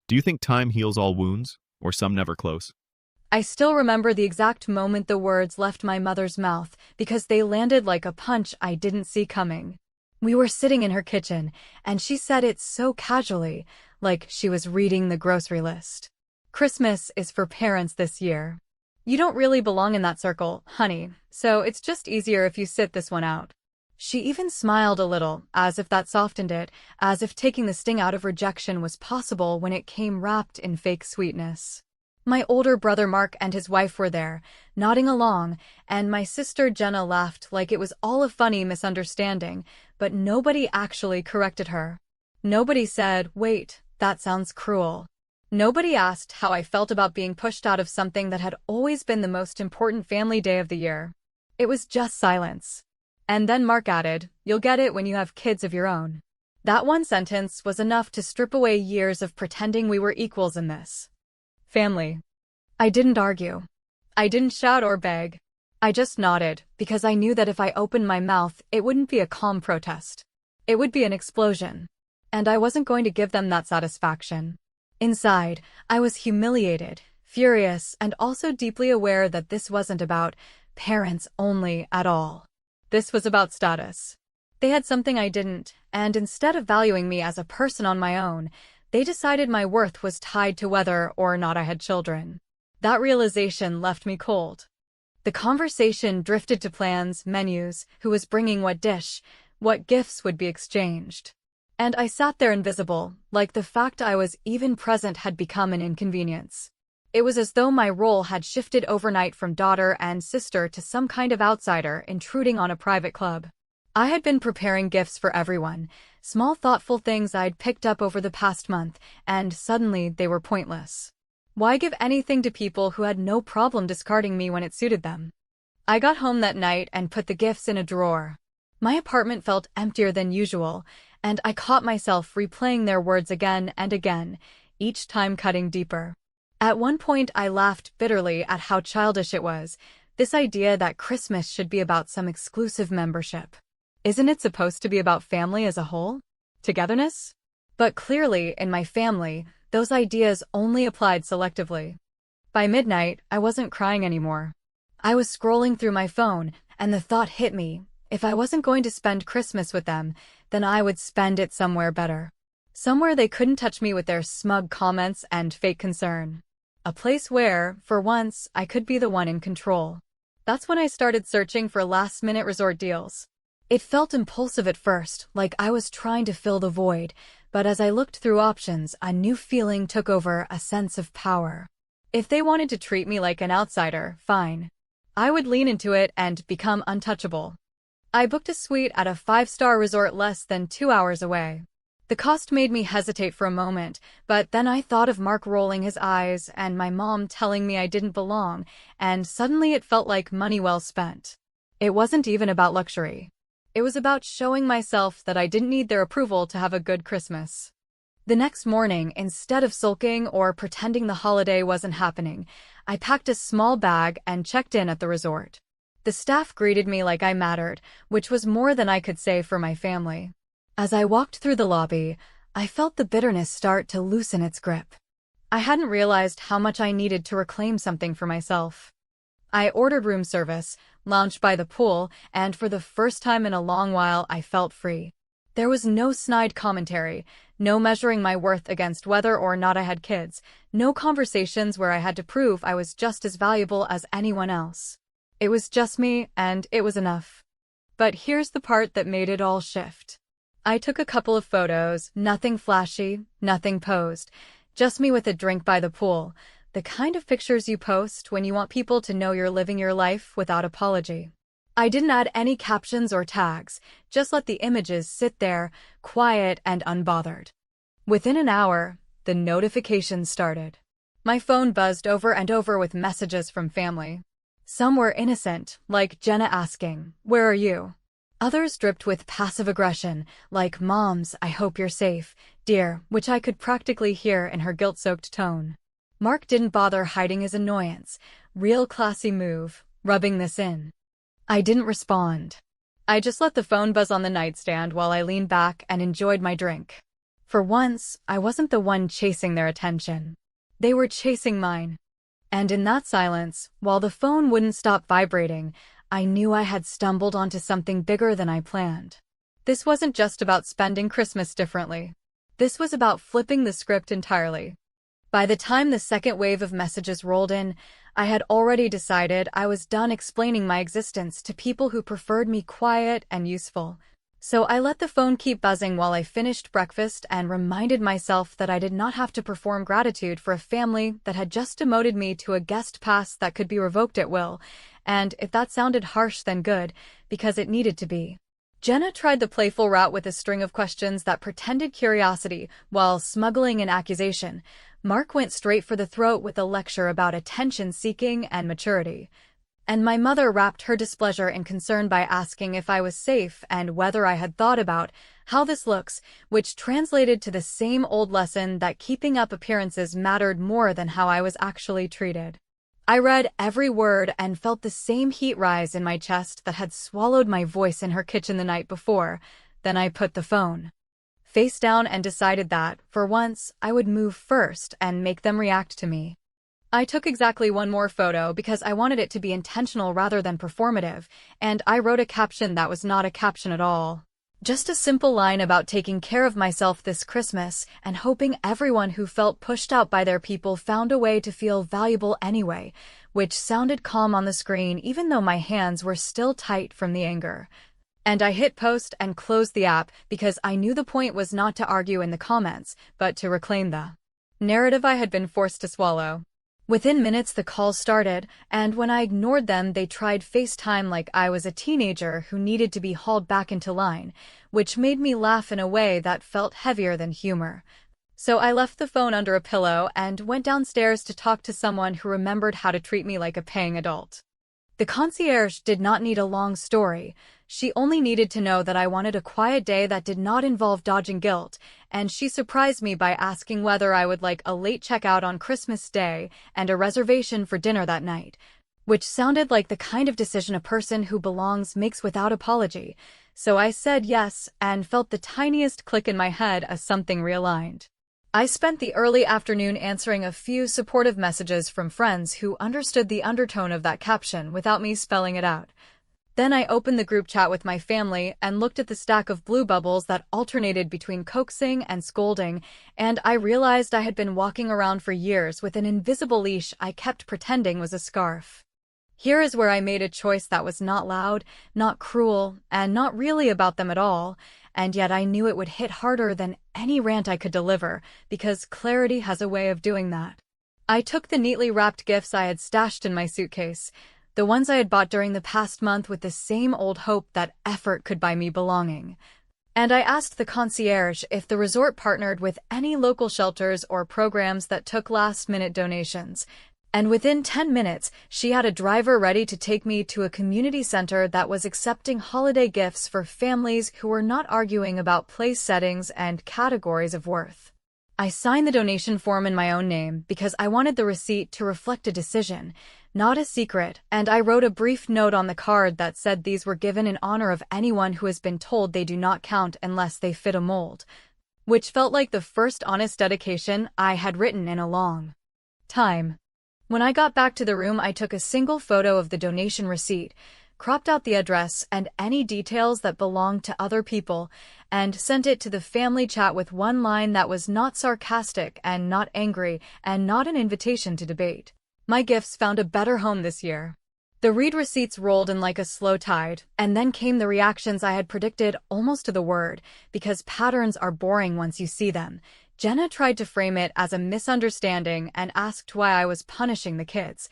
Do you think time heals all wounds, or some never close? I still remember the exact moment the words left my mother's mouth because they landed like a punch I didn't see coming. We were sitting in her kitchen, and she said it so casually, like she was reading the grocery list. Christmas is for parents this year. You don't really belong in that circle, honey, so it's just easier if you sit this one out. She even smiled a little, as if that softened it, as if taking the sting out of rejection was possible when it came wrapped in fake sweetness. My older brother Mark and his wife were there, nodding along, and my sister Jenna laughed like it was all a funny misunderstanding, but nobody actually corrected her. Nobody said, "Wait, that sounds cruel." Nobody asked how I felt about being pushed out of something that had always been the most important family day of the year. It was just silence. And then Mark added, "You'll get it when you have kids of your own." That one sentence was enough to strip away years of pretending we were equals in this family. I didn't argue. I didn't shout or beg. I just nodded, because I knew that if I opened my mouth, it wouldn't be a calm protest. It would be an explosion. And I wasn't going to give them that satisfaction. Inside, I was humiliated, furious, and also deeply aware that this wasn't about parents only at all. This was about status. They had something I didn't, and instead of valuing me as a person on my own, they decided my worth was tied to whether or not I had children. That realization left me cold. The conversation drifted to plans, menus, who was bringing what dish, what gifts would be exchanged. And I sat there invisible, like the fact I was even present had become an inconvenience. It was as though my role had shifted overnight from daughter and sister to some kind of outsider intruding on a private club. I had been preparing gifts for everyone, small thoughtful things I'd picked up over the past month, and suddenly they were pointless. Why give anything to people who had no problem discarding me when it suited them? I got home that night and put the gifts in a drawer. My apartment felt emptier than usual, and I caught myself replaying their words again and again, each time cutting deeper. At one point I laughed bitterly at how childish it was, this idea that Christmas should be about some exclusive membership. Isn't it supposed to be about family as a whole? Togetherness? But clearly, in my family, those ideas only applied selectively. By midnight, I wasn't crying anymore. I was scrolling through my phone, and the thought hit me, if I wasn't going to spend Christmas with them, then I would spend it somewhere better. Somewhere they couldn't touch me with their smug comments and fake concern. A place where, for once, I could be the one in control. That's when I started searching for last-minute resort deals. It felt impulsive at first, like I was trying to fill the void, but as I looked through options, a new feeling took over, a sense of power. If they wanted to treat me like an outsider, fine. I would lean into it and become untouchable. I booked a suite at a 5-star resort less than 2 hours away. The cost made me hesitate for a moment, but then I thought of Mark rolling his eyes and my mom telling me I didn't belong, and suddenly it felt like money well spent. It wasn't even about luxury. It was about showing myself that I didn't need their approval to have a good Christmas. The next morning, instead of sulking or pretending the holiday wasn't happening, I packed a small bag and checked in at the resort. The staff greeted me like I mattered, which was more than I could say for my family. As I walked through the lobby, I felt the bitterness start to loosen its grip. I hadn't realized how much I needed to reclaim something for myself. I ordered room service, lounged by the pool, and for the first time in a long while I felt free. There was no snide commentary, no measuring my worth against whether or not I had kids, no conversations where I had to prove I was just as valuable as anyone else. It was just me, and it was enough. But here's the part that made it all shift. I took a couple of photos, nothing flashy, nothing posed, just me with a drink by the pool, the kind of pictures you post when you want people to know you're living your life without apology. I didn't add any captions or tags, just let the images sit there, quiet and unbothered. Within an hour, the notifications started. My phone buzzed over and over with messages from family. Some were innocent, like Jenna asking, "Where are you?" Others dripped with passive aggression, like, "Moms, I hope you're safe, dear," which I could practically hear in her guilt-soaked tone. Mark didn't bother hiding his annoyance. Real classy move, rubbing this in. I didn't respond. I just let the phone buzz on the nightstand while I leaned back and enjoyed my drink. For once, I wasn't the one chasing their attention. They were chasing mine. And in that silence, while the phone wouldn't stop vibrating, I knew I had stumbled onto something bigger than I planned. This wasn't just about spending Christmas differently. This was about flipping the script entirely. By the time the second wave of messages rolled in, I had already decided I was done explaining my existence to people who preferred me quiet and useful. So I let the phone keep buzzing while I finished breakfast and reminded myself that I did not have to perform gratitude for a family that had just demoted me to a guest pass that could be revoked at will, and if that sounded harsh then good, because it needed to be. Jenna tried the playful route with a string of questions that pretended curiosity while smuggling an accusation. Mark went straight for the throat with a lecture about attention-seeking and maturity. And my mother wrapped her displeasure and concern by asking if I was safe and whether I had thought about how this looks, which translated to the same old lesson that keeping up appearances mattered more than how I was actually treated. I read every word and felt the same heat rise in my chest that had swallowed my voice in her kitchen the night before. Then I put the phone face down and decided that, for once, I would move first and make them react to me. I took exactly one more photo because I wanted it to be intentional rather than performative, and I wrote a caption that was not a caption at all. Just a simple line about taking care of myself this Christmas and hoping everyone who felt pushed out by their people found a way to feel valuable anyway, which sounded calm on the screen even though my hands were still tight from the anger. And I hit post and closed the app because I knew the point was not to argue in the comments, but to reclaim the narrative I had been forced to swallow. Within minutes the calls started, and when I ignored them they tried FaceTime like I was a teenager who needed to be hauled back into line, which made me laugh in a way that felt heavier than humor. So I left the phone under a pillow and went downstairs to talk to someone who remembered how to treat me like a paying adult. The concierge did not need a long story. She only needed to know that I wanted a quiet day that did not involve dodging guilt, and she surprised me by asking whether I would like a late checkout on Christmas Day and a reservation for dinner that night, which sounded like the kind of decision a person who belongs makes without apology. So I said yes and felt the tiniest click in my head as something realigned. I spent the early afternoon answering a few supportive messages from friends who understood the undertone of that caption without me spelling it out. Then I opened the group chat with my family and looked at the stack of blue bubbles that alternated between coaxing and scolding, and I realized I had been walking around for years with an invisible leash I kept pretending was a scarf. Here is where I made a choice that was not loud, not cruel, and not really about them at all, and yet I knew it would hit harder than any rant I could deliver, because clarity has a way of doing that. I took the neatly wrapped gifts I had stashed in my suitcase, the ones I had bought during the past month with the same old hope that effort could buy me belonging. And I asked the concierge if the resort partnered with any local shelters or programs that took last-minute donations. And within 10 minutes, she had a driver ready to take me to a community center that was accepting holiday gifts for families who were not arguing about place settings and categories of worth. I signed the donation form in my own name because I wanted the receipt to reflect a decision, not a secret, and I wrote a brief note on the card that said these were given in honor of anyone who has been told they do not count unless they fit a mold, which felt like the first honest dedication I had written in a long time. When I got back to the room, I took a single photo of the donation receipt, cropped out the address and any details that belonged to other people, and sent it to the family chat with one line that was not sarcastic and not angry and not an invitation to debate. My gifts found a better home this year. The read receipts rolled in like a slow tide, and then came the reactions I had predicted almost to the word, because patterns are boring once you see them. Jenna tried to frame it as a misunderstanding and asked why I was punishing the kids.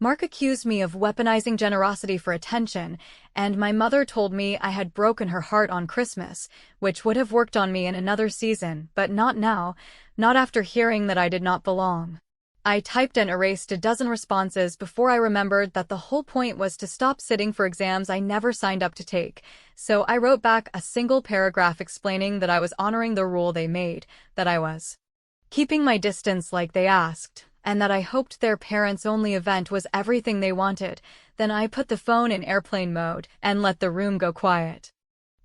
Mark accused me of weaponizing generosity for attention, and my mother told me I had broken her heart on Christmas, which would have worked on me in another season, but not now, not after hearing that I did not belong. I typed and erased a dozen responses before I remembered that the whole point was to stop sitting for exams I never signed up to take, so I wrote back a single paragraph explaining that I was honoring the rule they made, that I was keeping my distance like they asked, and that I hoped their parents-only event was everything they wanted. Then I put the phone in airplane mode and let the room go quiet.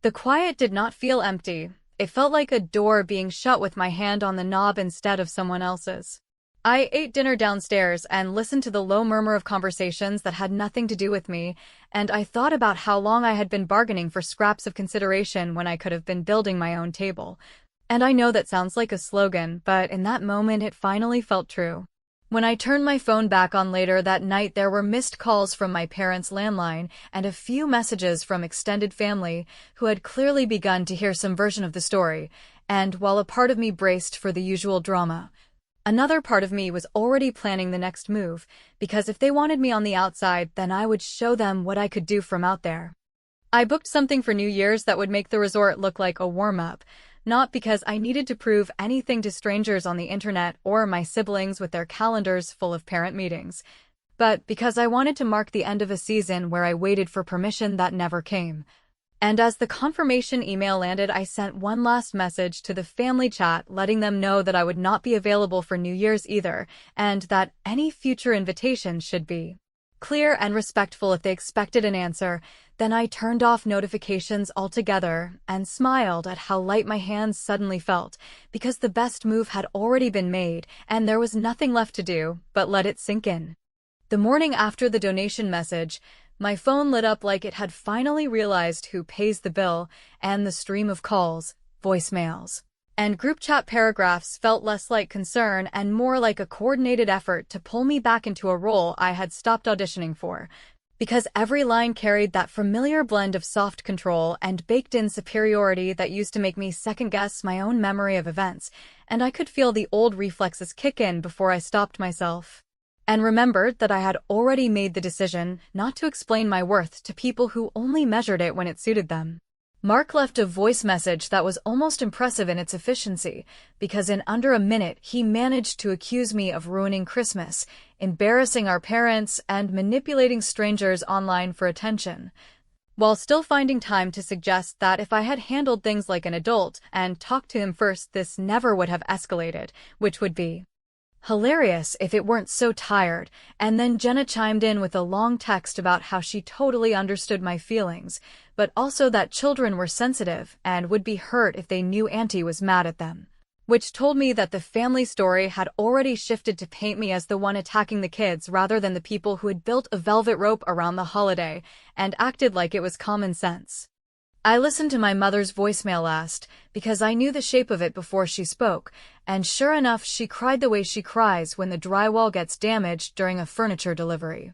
The quiet did not feel empty. It felt like a door being shut with my hand on the knob instead of someone else's. I ate dinner downstairs and listened to the low murmur of conversations that had nothing to do with me, and I thought about how long I had been bargaining for scraps of consideration when I could have been building my own table. And I know that sounds like a slogan, but in that moment it finally felt true. When I turned my phone back on later that night, there were missed calls from my parents' landline and a few messages from extended family who had clearly begun to hear some version of the story, and while a part of me braced for the usual drama, another part of me was already planning the next move, because if they wanted me on the outside, then I would show them what I could do from out there. I booked something for New Year's that would make the resort look like a warm-up, not because I needed to prove anything to strangers on the internet or my siblings with their calendars full of parent meetings, but because I wanted to mark the end of a season where I waited for permission that never came. And as the confirmation email landed, I sent one last message to the family chat letting them know that I would not be available for New Year's either, and that any future invitations should be clear and respectful if they expected an answer. Then I turned off notifications altogether and smiled at how light my hands suddenly felt, because the best move had already been made and there was nothing left to do but let it sink in. The morning after the donation message, my phone lit up like it had finally realized who pays the bill, and the stream of calls, voicemails, and group chat paragraphs felt less like concern and more like a coordinated effort to pull me back into a role I had stopped auditioning for, because every line carried that familiar blend of soft control and baked-in superiority that used to make me second-guess my own memory of events, and I could feel the old reflexes kick in before I stopped myself and remembered that I had already made the decision not to explain my worth to people who only measured it when it suited them. Mark left a voice message that was almost impressive in its efficiency, because in under a minute he managed to accuse me of ruining Christmas, embarrassing our parents, and manipulating strangers online for attention, while still finding time to suggest that if I had handled things like an adult and talked to him first, this never would have escalated, which would be hilarious if it weren't so tired. And then Jenna chimed in with a long text about how she totally understood my feelings, but also that children were sensitive and would be hurt if they knew Auntie was mad at them, which told me that the family story had already shifted to paint me as the one attacking the kids rather than the people who had built a velvet rope around the holiday and acted like it was common sense. I listened to my mother's voicemail last because I knew the shape of it before she spoke, and sure enough, she cried the way she cries when the drywall gets damaged during a furniture delivery,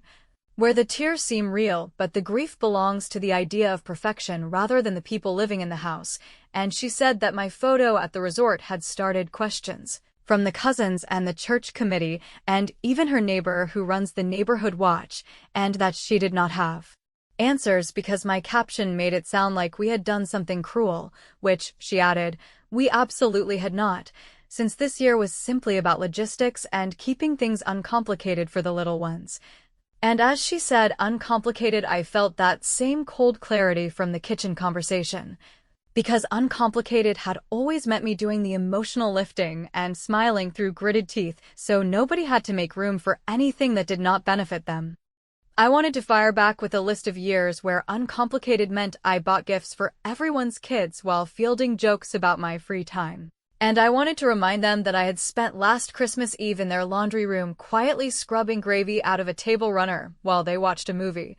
where the tears seem real, but the grief belongs to the idea of perfection rather than the people living in the house. And she said that my photo at the resort had started questions from the cousins and the church committee and even her neighbor who runs the neighborhood watch, and that she did not have answers because my caption made it sound like we had done something cruel, which, she added, we absolutely had not, since this year was simply about logistics and keeping things uncomplicated for the little ones. And as she said uncomplicated, I felt that same cold clarity from the kitchen conversation, because uncomplicated had always meant me doing the emotional lifting and smiling through gritted teeth, so nobody had to make room for anything that did not benefit them. I wanted to fire back with a list of years where uncomplicated meant I bought gifts for everyone's kids while fielding jokes about my free time. And I wanted to remind them that I had spent last Christmas Eve in their laundry room quietly scrubbing gravy out of a table runner while they watched a movie.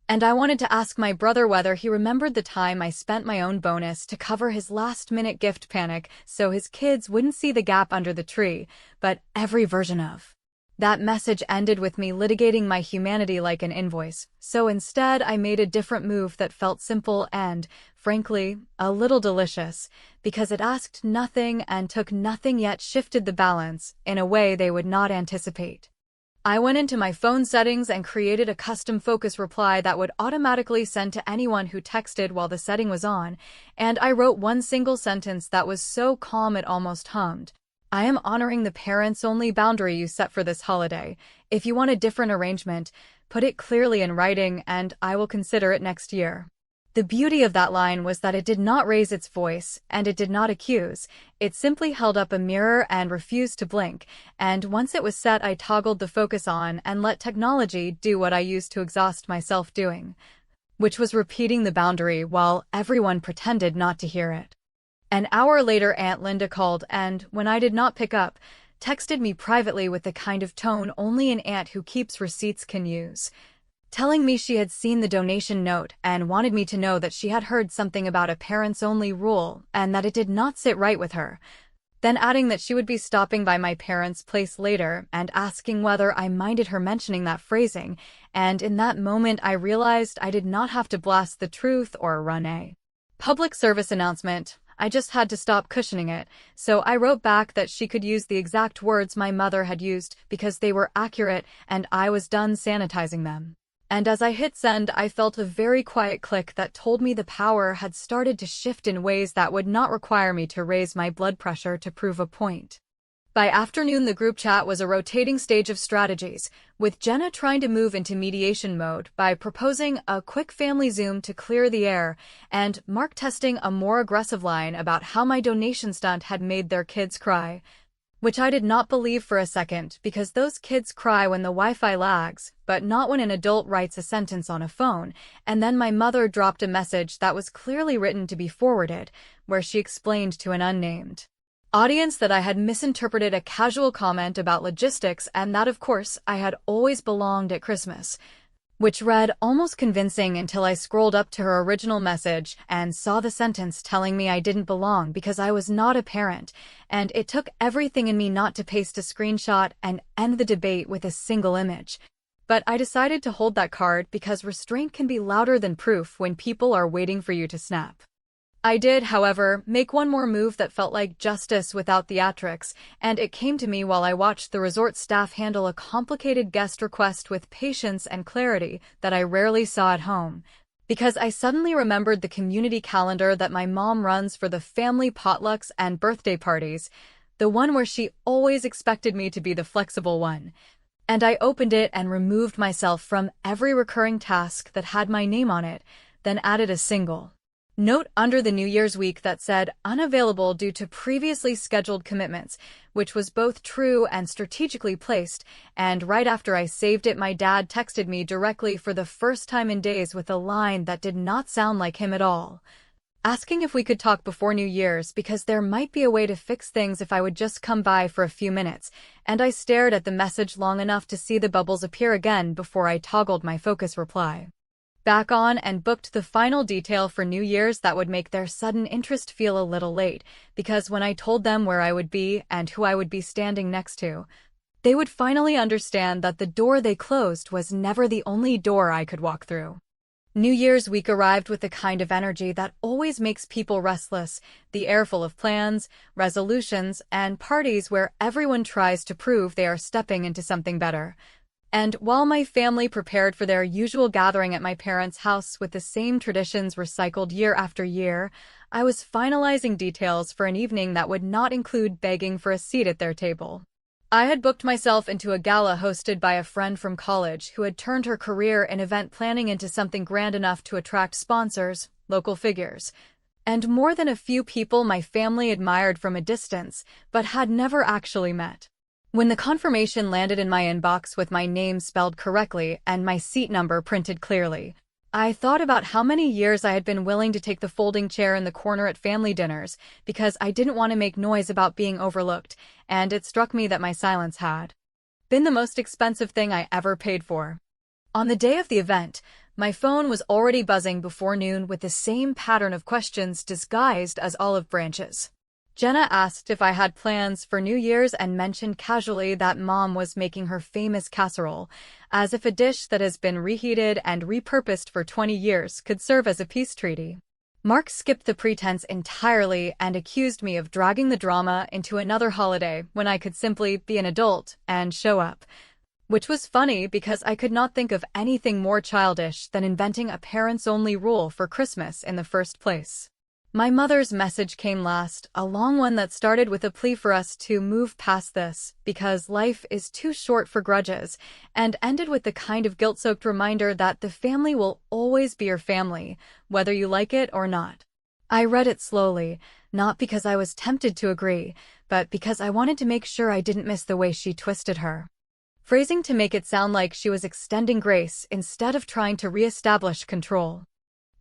And I wanted to ask my brother whether he remembered the time I spent my own bonus to cover his last-minute gift panic so his kids wouldn't see the gap under the tree, but every version of that message ended with me litigating my humanity like an invoice, so instead I made a different move that felt simple and, frankly, a little delicious, because it asked nothing and took nothing yet shifted the balance in a way they would not anticipate. I went into my phone settings and created a custom focus reply that would automatically send to anyone who texted while the setting was on, and I wrote one single sentence that was so calm it almost hummed. I am honoring the parents-only boundary you set for this holiday. If you want a different arrangement, put it clearly in writing and I will consider it next year. The beauty of that line was that it did not raise its voice and it did not accuse. It simply held up a mirror and refused to blink, and once it was set, I toggled the focus on and let technology do what I used to exhaust myself doing, which was repeating the boundary while everyone pretended not to hear it. An hour later, Aunt Linda called and, when I did not pick up, texted me privately with the kind of tone only an aunt who keeps receipts can use, telling me she had seen the donation note and wanted me to know that she had heard something about a parents-only rule and that it did not sit right with her, then adding that she would be stopping by my parents' place later and asking whether I minded her mentioning that phrasing, and in that moment I realized I did not have to blast the truth or run a public service announcement. I just had to stop cushioning it, so I wrote back that she could use the exact words my mother had used because they were accurate and I was done sanitizing them. And as I hit send, I felt a very quiet click that told me the power had started to shift in ways that would not require me to raise my blood pressure to prove a point. By afternoon, the group chat was a rotating stage of strategies, with Jenna trying to move into mediation mode by proposing a quick family Zoom to clear the air, and Mark testing a more aggressive line about how my donation stunt had made their kids cry. Which I did not believe for a second, because those kids cry when the Wi-Fi lags, but not when an adult writes a sentence on a phone, and then my mother dropped a message that was clearly written to be forwarded, where she explained to an unnamed audience that I had misinterpreted a casual comment about logistics and that of course I had always belonged at Christmas, which read almost convincing until I scrolled up to her original message and saw the sentence telling me I didn't belong because I was not a parent, and it took everything in me not to paste a screenshot and end the debate with a single image. But I decided to hold that card because restraint can be louder than proof when people are waiting for you to snap. I did, however, make one more move that felt like justice without theatrics, and it came to me while I watched the resort staff handle a complicated guest request with patience and clarity that I rarely saw at home. Because I suddenly remembered the community calendar that my mom runs for the family potlucks and birthday parties, the one where she always expected me to be the flexible one. And I opened it and removed myself from every recurring task that had my name on it, then added a single note under the New Year's week that said unavailable due to previously scheduled commitments, which was both true and strategically placed, and right after I saved it, my dad texted me directly for the first time in days with a line that did not sound like him at all, asking if we could talk before New Year's because there might be a way to fix things if I would just come by for a few minutes, and I stared at the message long enough to see the bubbles appear again before I toggled my focus reply back on and booked the final detail for New Year's that would make their sudden interest feel a little late, because when I told them where I would be and who I would be standing next to, they would finally understand that the door they closed was never the only door I could walk through. New Year's week arrived with the kind of energy that always makes people restless, the air full of plans, resolutions, and parties where everyone tries to prove they are stepping into something better. And while my family prepared for their usual gathering at my parents' house with the same traditions recycled year after year, I was finalizing details for an evening that would not include begging for a seat at their table. I had booked myself into a gala hosted by a friend from college who had turned her career in event planning into something grand enough to attract sponsors, local figures, and more than a few people my family admired from a distance, but had never actually met. When the confirmation landed in my inbox with my name spelled correctly and my seat number printed clearly, I thought about how many years I had been willing to take the folding chair in the corner at family dinners because I didn't want to make noise about being overlooked, and it struck me that my silence had been the most expensive thing I ever paid for. On the day of the event, my phone was already buzzing before noon with the same pattern of questions disguised as olive branches. Jenna asked if I had plans for New Year's and mentioned casually that Mom was making her famous casserole, as if a dish that has been reheated and repurposed for 20 years could serve as a peace treaty. Mark skipped the pretense entirely and accused me of dragging the drama into another holiday when I could simply be an adult and show up, which was funny because I could not think of anything more childish than inventing a parents-only rule for Christmas in the first place. My mother's message came last, a long one that started with a plea for us to move past this, because life is too short for grudges, and ended with the kind of guilt-soaked reminder that the family will always be your family, whether you like it or not. I read it slowly, not because I was tempted to agree, but because I wanted to make sure I didn't miss the way she twisted her phrasing to make it sound like she was extending grace instead of trying to re-establish control.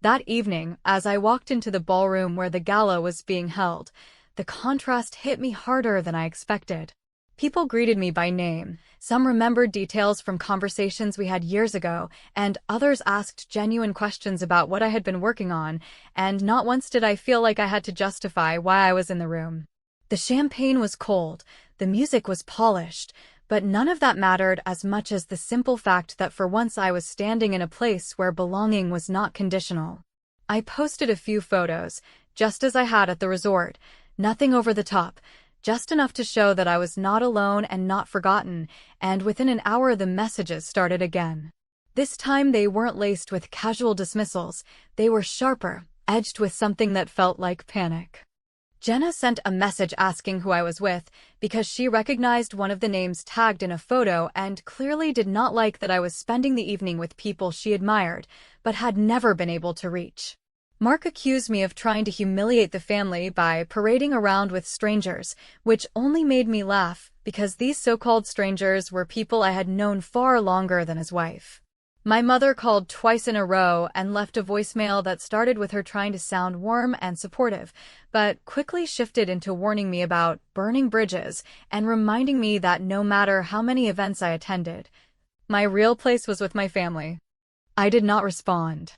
That evening, as I walked into the ballroom where the gala was being held, the contrast hit me harder than I expected. People greeted me by name. Some remembered details from conversations we had years ago, and others asked genuine questions about what I had been working on, and not once did I feel like I had to justify why I was in the room. The champagne was cold, the music was polished, but none of that mattered as much as the simple fact that for once I was standing in a place where belonging was not conditional. I posted a few photos, just as I had at the resort, nothing over the top, just enough to show that I was not alone and not forgotten, and within an hour the messages started again. This time they weren't laced with casual dismissals, they were sharper, edged with something that felt like panic. Jenna sent a message asking who I was with, because she recognized one of the names tagged in a photo and clearly did not like that I was spending the evening with people she admired, but had never been able to reach. Mark accused me of trying to humiliate the family by parading around with strangers, which only made me laugh, because these so-called strangers were people I had known far longer than his wife. My mother called twice in a row and left a voicemail that started with her trying to sound warm and supportive, but quickly shifted into warning me about burning bridges and reminding me that no matter how many events I attended, my real place was with my family. I did not respond.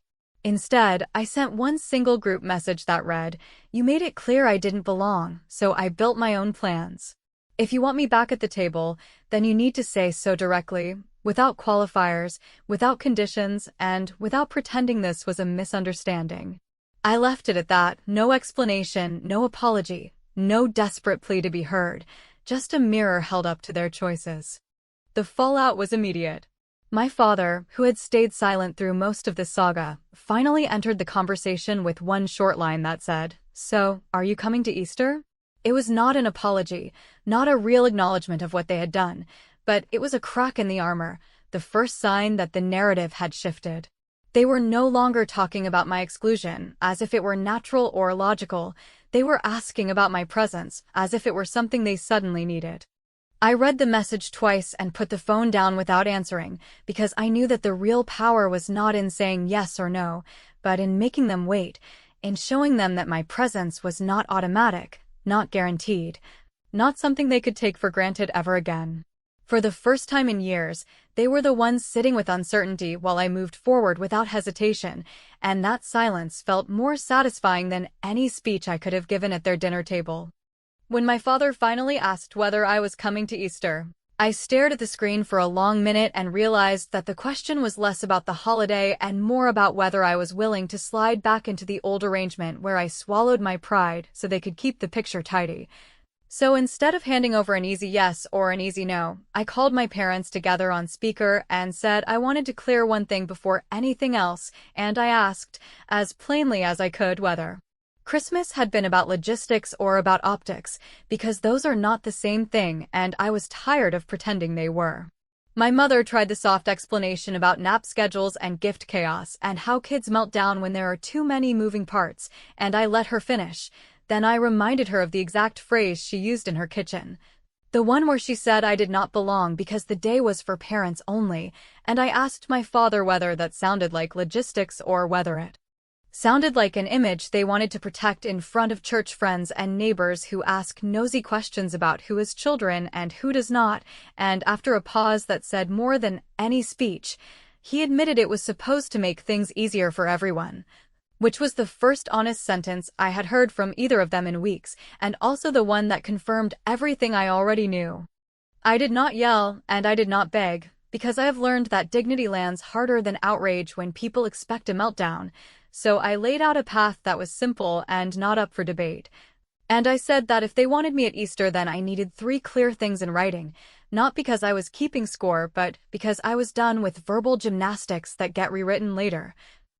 Instead, I sent one single group message that read, "You made it clear I didn't belong, so I built my own plans. If you want me back at the table, then you need to say so directly, without qualifiers, without conditions, and without pretending this was a misunderstanding." I left it at that, no explanation, no apology, no desperate plea to be heard, just a mirror held up to their choices. The fallout was immediate. My father, who had stayed silent through most of this saga, finally entered the conversation with one short line that said, "So, are you coming to Easter?" It was not an apology, not a real acknowledgement of what they had done, but it was a crack in the armor, the first sign that the narrative had shifted. They were no longer talking about my exclusion, as if it were natural or logical. They were asking about my presence, as if it were something they suddenly needed. I read the message twice and put the phone down without answering, because I knew that the real power was not in saying yes or no, but in making them wait, in showing them that my presence was not automatic, not guaranteed, not something they could take for granted ever again. For the first time in years, they were the ones sitting with uncertainty while I moved forward without hesitation, and that silence felt more satisfying than any speech I could have given at their dinner table. When my father finally asked whether I was coming to Easter, I stared at the screen for a long minute and realized that the question was less about the holiday and more about whether I was willing to slide back into the old arrangement where I swallowed my pride so they could keep the picture tidy. So instead of handing over an easy yes or an easy no, I called my parents together on speaker and said I wanted to clear one thing before anything else, and I asked, as plainly as I could, whether Christmas had been about logistics or about optics, because those are not the same thing, and I was tired of pretending they were. My mother tried the soft explanation about nap schedules and gift chaos and how kids melt down when there are too many moving parts, and I let her finish. Then I reminded her of the exact phrase she used in her kitchen. The one where she said I did not belong because the day was for parents only, and I asked my father whether that sounded like logistics or whether it sounded like an image they wanted to protect in front of church friends and neighbors who ask nosy questions about who has children and who does not, and after a pause that said more than any speech, he admitted it was supposed to make things easier for everyone, which was the first honest sentence I had heard from either of them in weeks, and also the one that confirmed everything I already knew. I did not yell, and I did not beg, because I have learned that dignity lands harder than outrage when people expect a meltdown, so I laid out a path that was simple and not up for debate. And I said that if they wanted me at Easter, then I needed 3 clear things in writing, not because I was keeping score, but because I was done with verbal gymnastics that get rewritten later.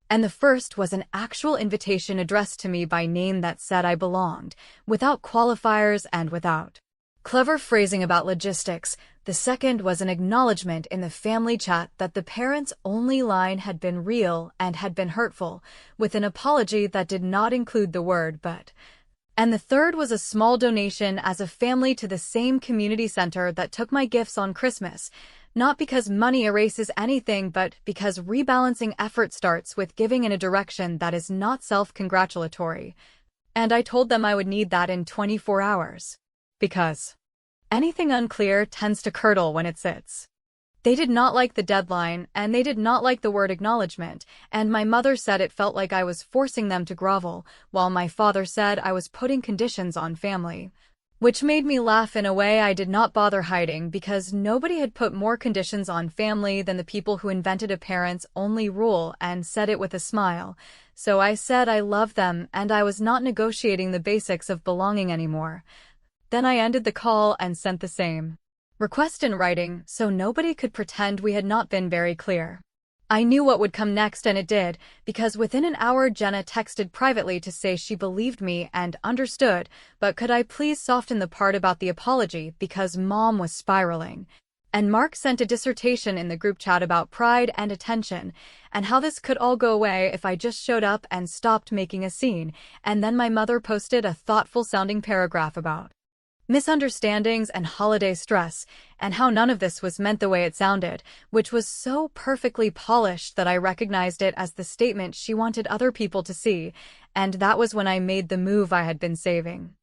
And the first was an actual invitation addressed to me by name that said I belonged, without qualifiers and without clever phrasing about logistics. The second was an acknowledgement in the family chat that the parents' only line had been real and had been hurtful, with an apology that did not include the word but. And the third was a small donation as a family to the same community center that took my gifts on Christmas. Not because money erases anything, but because rebalancing effort starts with giving in a direction that is not self-congratulatory. And I told them I would need that in 24 hours. Because anything unclear tends to curdle when it sits. They did not like the deadline, and they did not like the word acknowledgement, and my mother said it felt like I was forcing them to grovel, while my father said I was putting conditions on family. Which made me laugh in a way I did not bother hiding, because nobody had put more conditions on family than the people who invented a parents-only rule and said it with a smile. So I said I loved them and I was not negotiating the basics of belonging anymore. Then I ended the call and sent the same request in writing, so nobody could pretend we had not been very clear. I knew what would come next, and it did, because within an hour Jenna texted privately to say she believed me and understood, but could I please soften the part about the apology because Mom was spiraling. And Mark sent a dissertation in the group chat about pride and attention, and how this could all go away if I just showed up and stopped making a scene, and then my mother posted a thoughtful-sounding paragraph about misunderstandings and holiday stress, and how none of this was meant the way it sounded, which was so perfectly polished that I recognized it as the statement she wanted other people to see, and that was when I made the move I had been saving.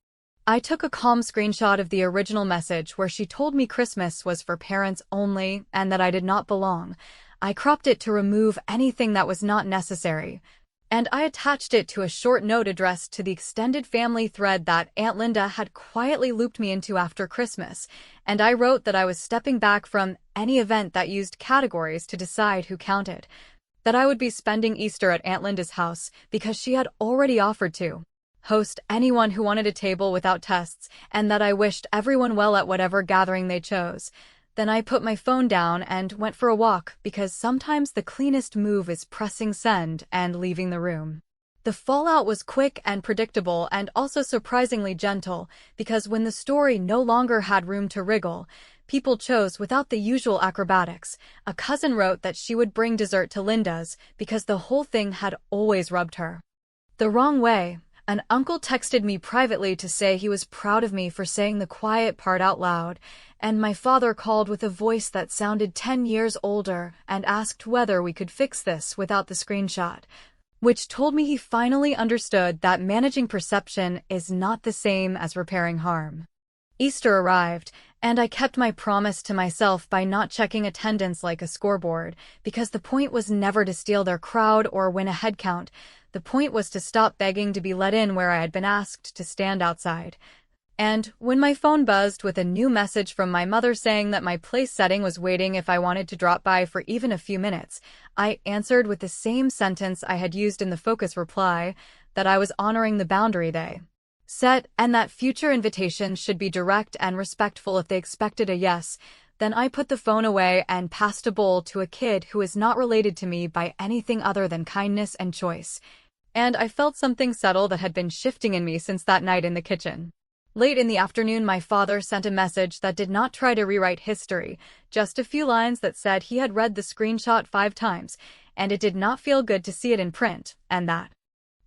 I took a calm screenshot of the original message where she told me Christmas was for parents only and that I did not belong. I cropped it to remove anything that was not necessary, and I attached it to a short note addressed to the extended family thread that Aunt Linda had quietly looped me into after Christmas, and I wrote that I was stepping back from any event that used categories to decide who counted, that I would be spending Easter at Aunt Linda's house because she had already offered to host anyone who wanted a table without tests, and that I wished everyone well at whatever gathering they chose. Then I put my phone down and went for a walk, because sometimes the cleanest move is pressing send and leaving the room. The fallout was quick and predictable, and also surprisingly gentle, because when the story no longer had room to wriggle, people chose without the usual acrobatics. A cousin wrote that she would bring dessert to Linda's, because the whole thing had always rubbed her the wrong way. An uncle texted me privately to say he was proud of me for saying the quiet part out loud, and my father called with a voice that sounded 10 years older and asked whether we could fix this without the screenshot, which told me he finally understood that managing perception is not the same as repairing harm. Easter arrived, and I kept my promise to myself by not checking attendance like a scoreboard, because the point was never to steal their crowd or win a head count. The point was to stop begging to be let in where I had been asked to stand outside. And when my phone buzzed with a new message from my mother saying that my place setting was waiting if I wanted to drop by for even a few minutes, I answered with the same sentence I had used in the focus reply, that I was honoring the boundary they set, and that future invitations should be direct and respectful if they expected a yes. Then I put the phone away and passed a bowl to a kid who is not related to me by anything other than kindness and choice. And I felt something subtle that had been shifting in me since that night in the kitchen. Late in the afternoon, my father sent a message that did not try to rewrite history, just a few lines that said he had read the screenshot 5 times, and it did not feel good to see it in print, and that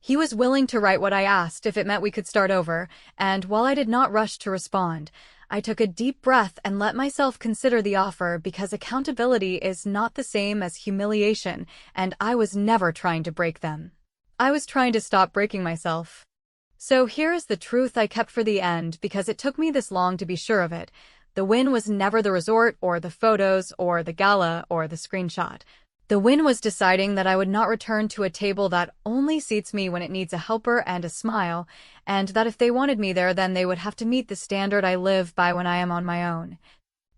he was willing to write what I asked if it meant we could start over. And while I did not rush to respond, I took a deep breath and let myself consider the offer, because accountability is not the same as humiliation, and I was never trying to break them. I was trying to stop breaking myself. So here is the truth I kept for the end, because it took me this long to be sure of it. The win was never the resort or the photos or the gala or the screenshot. The win was deciding that I would not return to a table that only seats me when it needs a helper and a smile, and that if they wanted me there, then they would have to meet the standard I live by when I am on my own.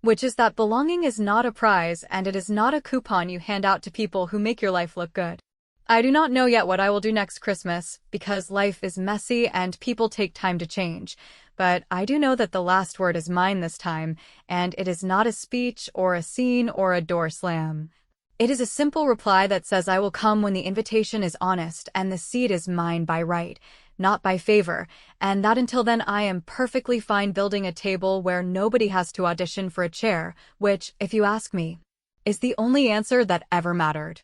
Which is that belonging is not a prize, and it is not a coupon you hand out to people who make your life look good. I do not know yet what I will do next Christmas, because life is messy and people take time to change. But I do know that the last word is mine this time, and it is not a speech or a scene or a door slam. It is a simple reply that says I will come when the invitation is honest and the seat is mine by right, not by favor, and that until then I am perfectly fine building a table where nobody has to audition for a chair, which, if you ask me, is the only answer that ever mattered.